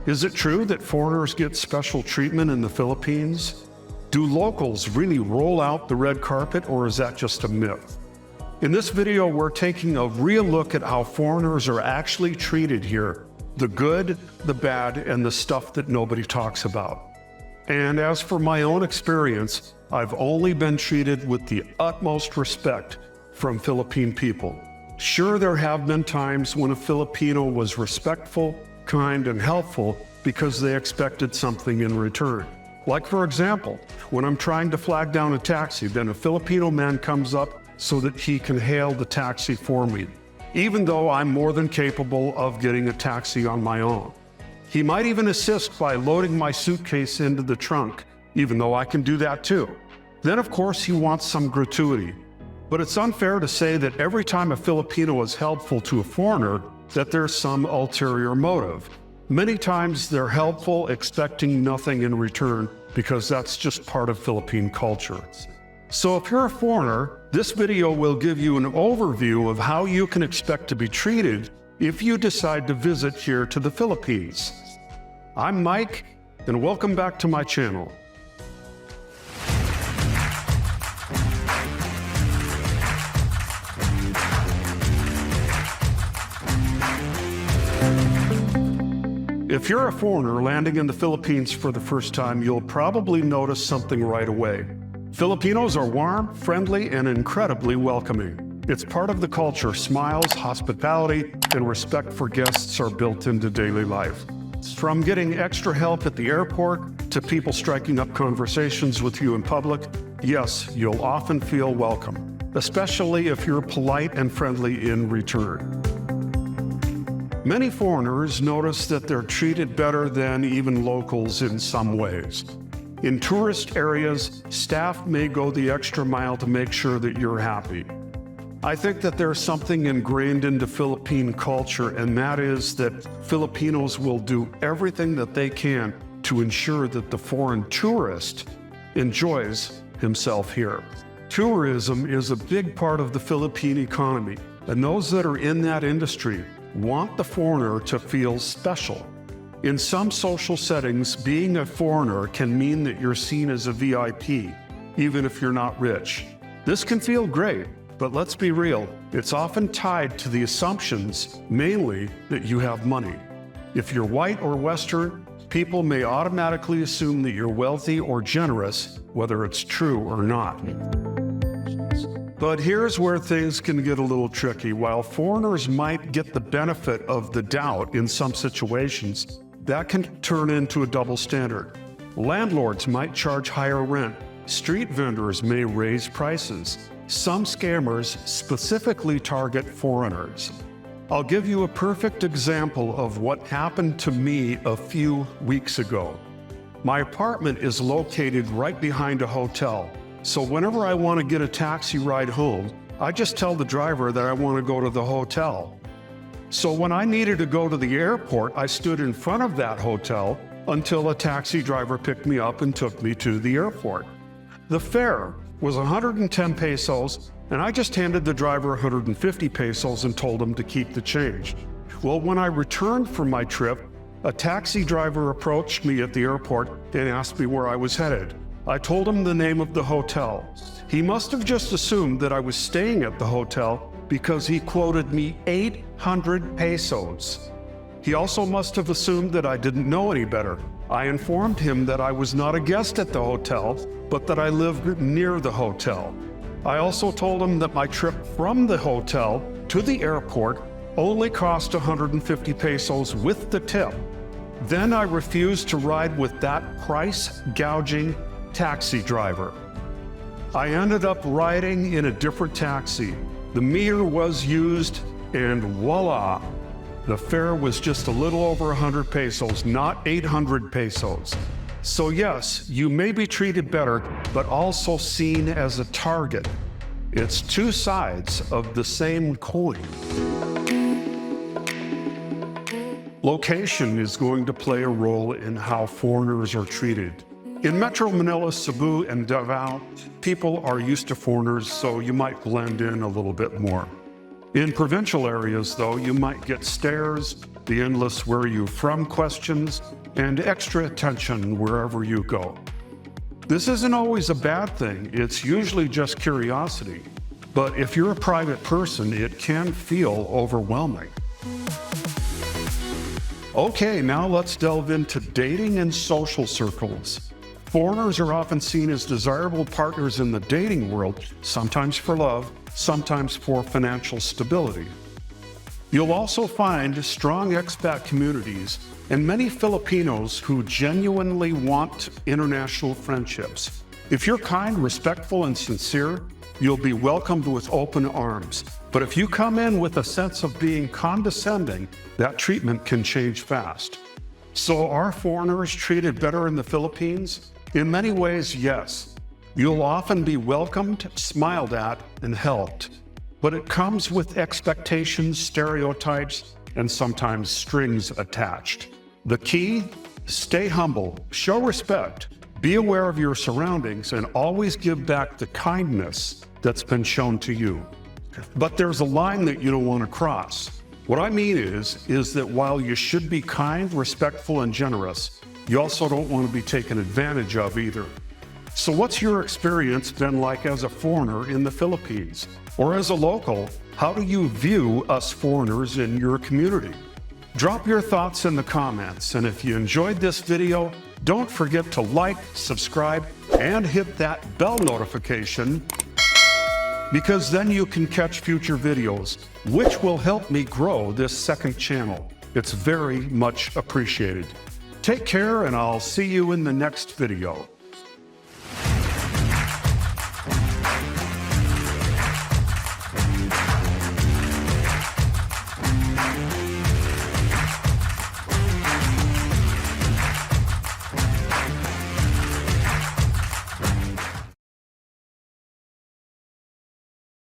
Is it true that foreigners get special treatment in the Philippines? Do locals really roll out the red carpet, or is that just a myth? In this video, we're taking a real look at how foreigners are actually treated here. The good, the bad, and the stuff that nobody talks about. And as for my own experience, I've only been treated with the utmost respect from Philippine people. Sure, there have been times when a Filipino was respectful, kind, and helpful because they expected something in return. Like, for example, when I'm trying to flag down a taxi, then a Filipino man comes up so that he can hail the taxi for me, even though I'm more than capable of getting a taxi on my own. He might even assist by loading my suitcase into the trunk, even though I can do that too. Then, of course, he wants some gratuity. But it's unfair to say that every time a Filipino is helpful to a foreigner, that there's some ulterior motive. Many times they're helpful expecting nothing in return because that's just part of Philippine culture. So if you're a foreigner, this video will give you an overview of how you can expect to be treated if you decide to visit here to the Philippines. I'm Mike, and welcome back to my channel. If you're a foreigner landing in the Philippines for the first time, you'll probably notice something right away. Filipinos are warm, friendly, and incredibly welcoming. It's part of the culture. Smiles, hospitality, and respect for guests are built into daily life. From getting extra help at the airport to people striking up conversations with you in public, yes, you'll often feel welcome, especially if you're polite and friendly in return. Many foreigners notice that they're treated better than even locals in some ways. In tourist areas, staff may go the extra mile to make sure that you're happy. I think that there's something ingrained into Philippine culture, and that is that Filipinos will do everything that they can to ensure that the foreign tourist enjoys himself here. Tourism is a big part of the Philippine economy, and those that are in that industry want the foreigner to feel special. In some social settings, being a foreigner can mean that you're seen as a VIP, even if you're not rich. This can feel great, but let's be real, it's often tied to the assumptions, mainly, that you have money. If you're white or Western, people may automatically assume that you're wealthy or generous, whether it's true or not. But here's where things can get a little tricky. While foreigners might get the benefit of the doubt in some situations, that can turn into a double standard. Landlords might charge higher rent. Street vendors may raise prices. Some scammers specifically target foreigners. I'll give you a perfect example of what happened to me a few weeks ago. My apartment is located right behind a hotel. So whenever I want to get a taxi ride home, I just tell the driver that I want to go to the hotel. So when I needed to go to the airport, I stood in front of that hotel until a taxi driver picked me up and took me to the airport. The fare was 110 pesos, and I just handed the driver 150 pesos and told him to keep the change. Well, when I returned from my trip, a taxi driver approached me at the airport and asked me where I was headed. I told him the name of the hotel. He must have just assumed that I was staying at the hotel because he quoted me 800 pesos. He also must have assumed that I didn't know any better. I informed him that I was not a guest at the hotel, but that I lived near the hotel. I also told him that my trip from the hotel to the airport only cost 150 pesos with the tip. Then I refused to ride with that price-gouging taxi driver. I ended up riding in a different taxi. The meter was used, and voila! The fare was just a little over 100 pesos, not 800 pesos. So yes, you may be treated better, but also seen as a target. It's two sides of the same coin. Location is going to play a role in how foreigners are treated. In Metro Manila, Cebu, and Davao, people are used to foreigners, so you might blend in a little bit more. In provincial areas, though, you might get stares, the endless "where are you from" questions, and extra attention wherever you go. This isn't always a bad thing, it's usually just curiosity. But if you're a private person, it can feel overwhelming. Okay, now let's delve into dating and social circles. Foreigners are often seen as desirable partners in the dating world, sometimes for love, sometimes for financial stability. You'll also find strong expat communities and many Filipinos who genuinely want international friendships. If you're kind, respectful, and sincere, you'll be welcomed with open arms. But if you come in with a sense of being condescending, that treatment can change fast. So are foreigners treated better in the Philippines? In many ways, yes. You'll often be welcomed, smiled at, and helped. But it comes with expectations, stereotypes, and sometimes strings attached. The key? Stay humble, show respect, be aware of your surroundings, and always give back the kindness that's been shown to you. But there's a line that you don't want to cross. What I mean is that while you should be kind, respectful, and generous, you also don't want to be taken advantage of either. So what's your experience been like as a foreigner in the Philippines? Or as a local, how do you view us foreigners in your community? Drop your thoughts in the comments, and if you enjoyed this video, don't forget to like, subscribe, and hit that bell notification, because then you can catch future videos, which will help me grow this second channel. It's very much appreciated. Take care, and I'll see you in the next video.